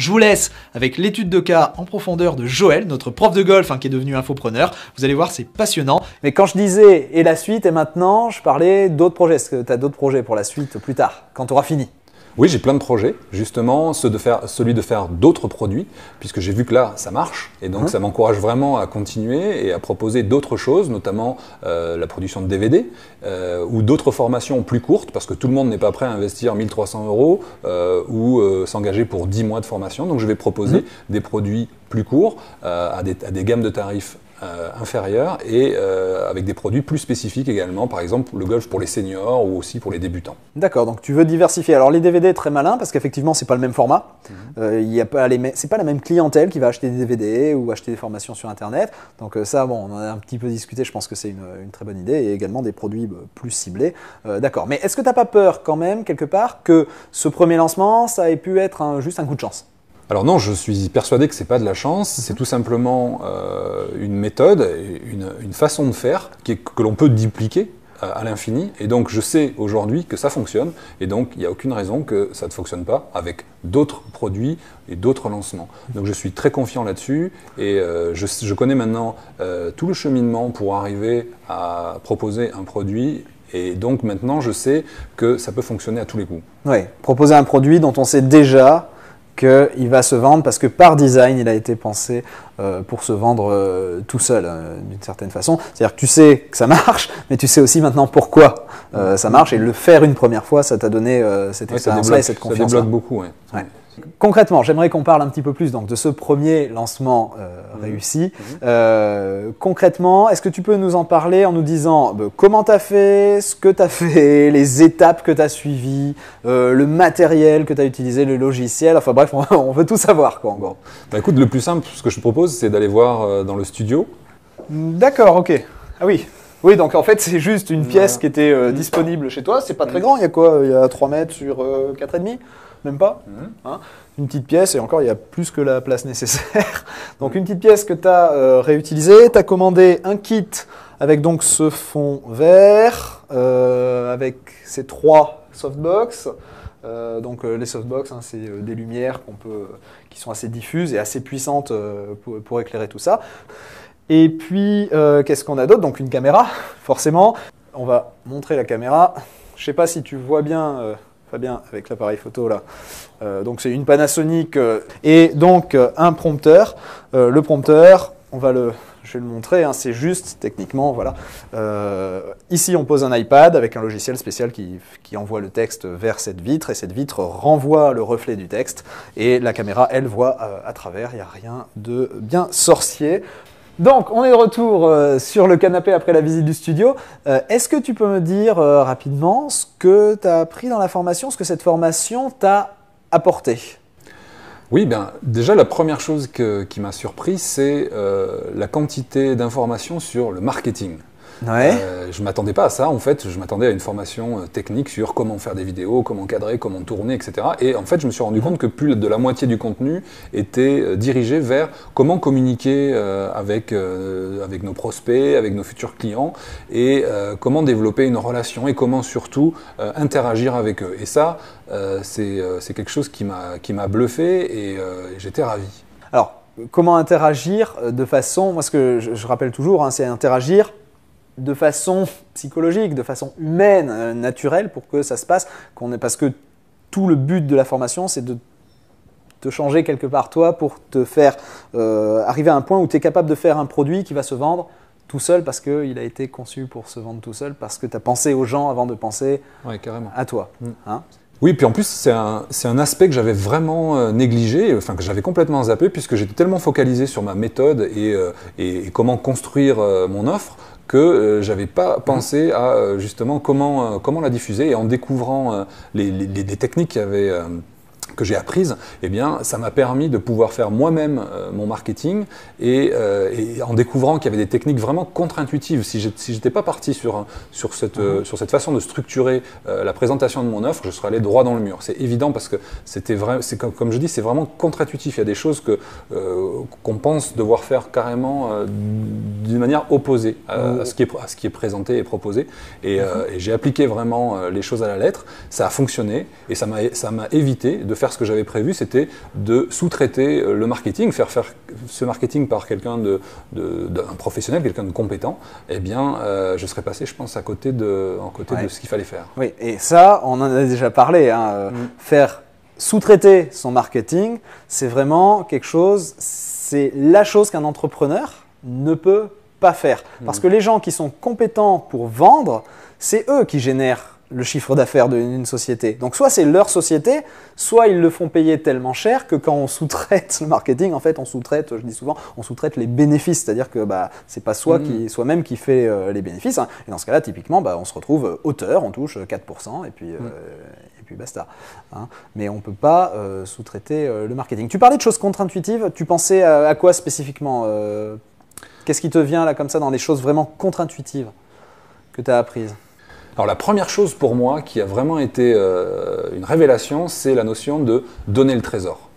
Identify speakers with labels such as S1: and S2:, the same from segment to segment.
S1: Je vous laisse avec l'étude de cas en profondeur de Joël, notre prof de golf qui est devenu infopreneur. Vous allez voir, c'est passionnant.
S2: Mais quand je disais « et la suite et maintenant », je parlais d'autres projets. Est-ce que tu as d'autres projets pour la suite plus tard, quand tu auras fini ?
S3: Oui, j'ai plein de projets, justement, celui de faire d'autres produits, puisque j'ai vu que là, ça marche, et donc ça m'encourage vraiment à continuer et à proposer d'autres choses, notamment la production de DVD, ou d'autres formations plus courtes, parce que tout le monde n'est pas prêt à investir 1 300 € ou s'engager pour 10 mois de formation, donc je vais proposer des produits plus courts, à des gammes de tarifs inférieures et avec des produits plus spécifiques également, par exemple le golf pour les seniors ou aussi pour les débutants.
S2: D'accord, donc tu veux diversifier. Alors les DVD, très malin parce qu'effectivement c'est pas le même format, c'est pas la même clientèle qui va acheter des DVD ou acheter des formations sur internet, donc ça bon, on en a un petit peu discuté, je pense que c'est une très bonne idée, et également des produits plus ciblés. D'accord, mais est-ce que t'as pas peur quand même quelque part que ce premier lancement ça ait pu être juste un coup de chance ?
S3: Alors non, je suis persuadé que ce n'est pas de la chance, c'est tout simplement une méthode, une façon de faire que l'on peut dupliquer à l'infini. Et donc je sais aujourd'hui que ça fonctionne, et donc il n'y a aucune raison que ça ne fonctionne pas avec d'autres produits et d'autres lancements. Donc je suis très confiant là-dessus, et je connais maintenant tout le cheminement pour arriver à proposer un produit. Et donc maintenant je sais que ça peut fonctionner à tous les coups.
S2: Oui, proposer un produit dont on sait déjà qu'il va se vendre parce que par design, il a été pensé pour se vendre tout seul d'une certaine façon. C'est-à-dire que tu sais que ça marche, mais tu sais aussi maintenant pourquoi ça marche, et le faire une première fois, ça t'a donné cette expérience-là et cette confiance-là.
S3: Ça débloque beaucoup, oui.
S2: Ouais. Concrètement, j'aimerais qu'on parle un petit peu plus donc, de ce premier lancement réussi. Concrètement, est-ce que tu peux nous en parler en nous disant comment tu as fait, ce que tu as fait, les étapes que tu as suivies, le matériel que tu as utilisé, le logiciel, enfin bref, on veut tout savoir quoi, en gros.
S3: Bah, écoute, le plus simple, ce que je te propose, c'est d'aller voir dans le studio.
S2: D'accord, ok. Ah oui. Oui, donc en fait, c'est juste une pièce qui était disponible chez toi. C'est pas très grand, il y a quoi? Il y a 3 mètres sur 4,5 ? Même pas, une petite pièce, et encore il y a plus que la place nécessaire. Donc une petite pièce que tu as réutilisée, tu as commandé un kit avec donc ce fond vert, avec ces 3 softbox. Donc les softbox, c'est des lumières qui sont assez diffuses et assez puissantes pour éclairer tout ça. Et puis qu'est-ce qu'on a d'autre? Donc une caméra, forcément. On va montrer la caméra. Je ne sais pas si tu vois bien... Fabien, avec l'appareil photo là. Donc c'est une Panasonic et donc un prompteur. Le prompteur, je vais le montrer, c'est juste techniquement, voilà. Ici on pose un iPad avec un logiciel spécial qui envoie le texte vers cette vitre, et cette vitre renvoie le reflet du texte, et la caméra elle voit à travers, il n'y a rien de bien sorcier. Donc, on est de retour sur le canapé après la visite du studio. Est-ce que tu peux me dire rapidement ce que tu as appris dans la formation, ce que cette formation t'a apporté?
S3: Oui, déjà la première chose qui m'a surpris, c'est la quantité d'informations sur le marketing.
S2: Ouais.
S3: Je ne m'attendais pas à ça, en fait, je m'attendais à une formation technique sur comment faire des vidéos, comment cadrer, comment tourner, etc. Et en fait, je me suis rendu compte que plus de la moitié du contenu était dirigé vers comment communiquer avec nos prospects, avec nos futurs clients, et comment développer une relation, et comment surtout interagir avec eux. Et ça, c'est quelque chose qui m'a bluffé, et j'étais ravi.
S2: Alors, comment interagir de façon, moi ce que je rappelle toujours, c'est interagir de façon psychologique, de façon humaine, naturelle, pour que ça se passe, parce que tout le but de la formation, c'est de te changer quelque part toi pour te faire arriver à un point où tu es capable de faire un produit qui va se vendre tout seul parce qu'il a été conçu pour se vendre tout seul, parce que tu as pensé aux gens avant de penser à toi.
S3: Oui, puis en plus, c'est un aspect que j'avais vraiment négligé, enfin que j'avais complètement zappé, puisque j'étais tellement focalisé sur ma méthode et comment construire mon offre, que j'avais pas pensé à justement comment la diffuser. Et en découvrant les techniques que j'ai apprises, eh bien, ça m'a permis de pouvoir faire moi-même mon marketing, et en découvrant qu'il y avait des techniques vraiment contre-intuitives. Si j'étais pas parti sur cette façon de structurer la présentation de mon offre, je serais allé droit dans le mur. C'est évident, parce que comme je dis, c'est vraiment contre-intuitif. Il y a des choses qu'on pense devoir faire carrément d'une manière opposée à ce qui est présenté et proposé. Et j'ai appliqué vraiment les choses à la lettre. Ça a fonctionné, et ça m'a évité de faire ce que j'avais prévu, c'était de sous-traiter le marketing, faire ce marketing par quelqu'un d'un professionnel, quelqu'un de compétent, eh bien, je serais passé, je pense, à côté de ce qu'il fallait faire.
S2: Oui, et ça, on en a déjà parlé. Faire sous-traiter son marketing, c'est vraiment quelque chose, c'est la chose qu'un entrepreneur ne peut pas faire. Parce que les gens qui sont compétents pour vendre, c'est eux qui génèrent le chiffre d'affaires d'une société. Donc soit c'est leur société, soit ils le font payer tellement cher que quand on sous-traite le marketing, en fait on sous-traite, je dis souvent, on sous-traite les bénéfices. C'est-à-dire que c'est pas soi-même qui fait les bénéfices. Et dans ce cas-là, typiquement, on se retrouve auteur, on touche 4% et puis basta. Mais on ne peut pas sous-traiter le marketing. Tu parlais de choses contre-intuitives, tu pensais à quoi spécifiquement Qu'est-ce qui te vient là comme ça dans des choses vraiment contre-intuitives que tu as apprises?
S3: Alors la première chose pour moi qui a vraiment été une révélation, c'est la notion de donner le trésor.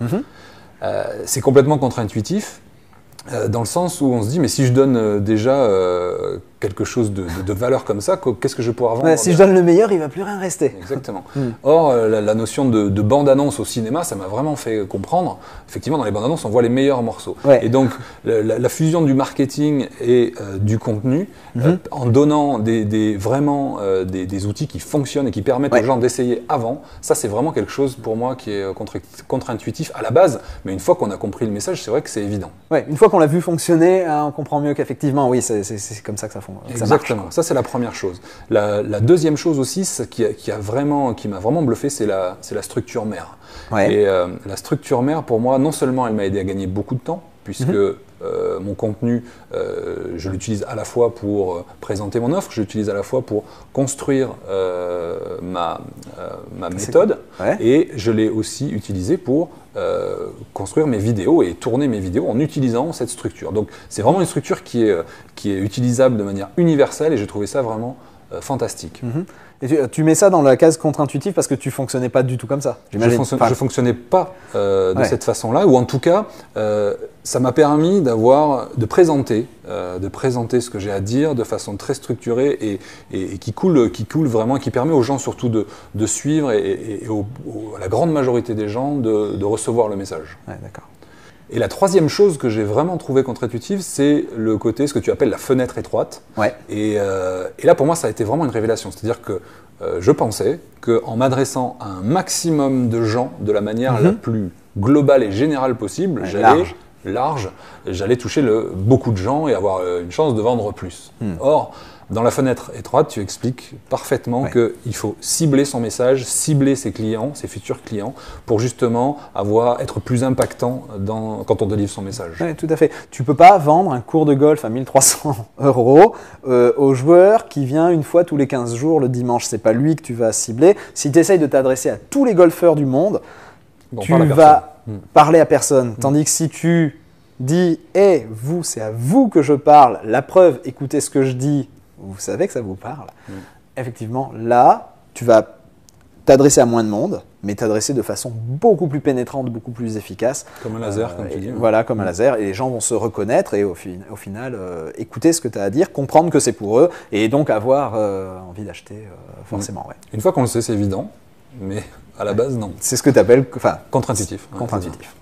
S3: C'est complètement contre-intuitif dans le sens où on se dit mais si je donne déjà quelque chose de valeur comme ça, qu'est-ce que je vais pouvoir vendre?
S2: Si je donne le meilleur, il ne va plus rien rester.
S3: Exactement. Or, la notion de bande-annonce au cinéma, ça m'a vraiment fait comprendre. Effectivement, dans les bandes-annonces, on voit les meilleurs morceaux. Et donc, la fusion du marketing et du contenu, en donnant vraiment des outils qui fonctionnent et qui permettent aux gens d'essayer avant, ça, c'est vraiment quelque chose pour moi qui est contre-intuitif à la base. Mais une fois qu'on a compris le message, c'est vrai que c'est évident.
S2: Une fois qu'on l'a vu fonctionner, on comprend mieux qu'effectivement, oui, c'est comme ça que ça fonctionne.
S3: Exactement, ça c'est la première chose. La deuxième chose aussi, qui m'a vraiment bluffé, c'est la structure mère. Et la structure mère, pour moi, non seulement elle m'a aidé à gagner beaucoup de temps, puisque mon contenu, je l'utilise à la fois pour présenter mon offre, je l'utilise à la fois pour construire ma méthode, et je l'ai aussi utilisé pour construire mes vidéos et tourner mes vidéos en utilisant cette structure. Donc c'est vraiment une structure qui est utilisable de manière universelle et j'ai trouvé ça vraiment fantastique.
S2: Et tu mets ça dans la case contre-intuitive parce que tu fonctionnais pas du tout comme ça.
S3: Je fonctionnais pas de cette façon-là, ou en tout cas, ça m'a permis de présenter ce que j'ai à dire de façon très structurée et qui coule vraiment, et qui permet aux gens surtout de suivre et à la grande majorité des gens de recevoir le message.
S2: D'accord.
S3: Et la troisième chose que j'ai vraiment trouvé contre-intuitive, c'est le côté, ce que tu appelles la fenêtre étroite. Et là, pour moi, ça a été vraiment une révélation. C'est-à-dire que je pensais qu'en m'adressant à un maximum de gens de la manière la plus globale et générale possible, j'allais toucher beaucoup de gens et avoir une chance de vendre plus. Or, dans la fenêtre étroite, tu expliques parfaitement qu'il faut cibler son message, cibler ses clients, ses futurs clients, pour justement être plus impactant quand on délivre son message.
S2: Oui, tout à fait. Tu ne peux pas vendre un cours de golf à 1 300 € au joueur qui vient une fois tous les 15 jours le dimanche. Ce n'est pas lui que tu vas cibler. Si tu essayes de t'adresser à tous les golfeurs du monde, tu vas parler à personne. Tandis que si tu dis « Hey, vous, c'est à vous que je parle, la preuve, écoutez ce que je dis », vous savez que ça vous parle. Effectivement, là, tu vas t'adresser à moins de monde, mais t'adresser de façon beaucoup plus pénétrante, beaucoup plus efficace.
S3: Comme un laser, comme tu dis.
S2: Voilà, comme un laser. Et les gens vont se reconnaître et au final, écouter ce que tu as à dire, comprendre que c'est pour eux et donc avoir envie d'acheter forcément.
S3: Une fois qu'on le sait, c'est évident, mais à la base, non.
S2: C'est ce que tu appelles…
S3: contre-intuitif.
S2: Contre-intuitif,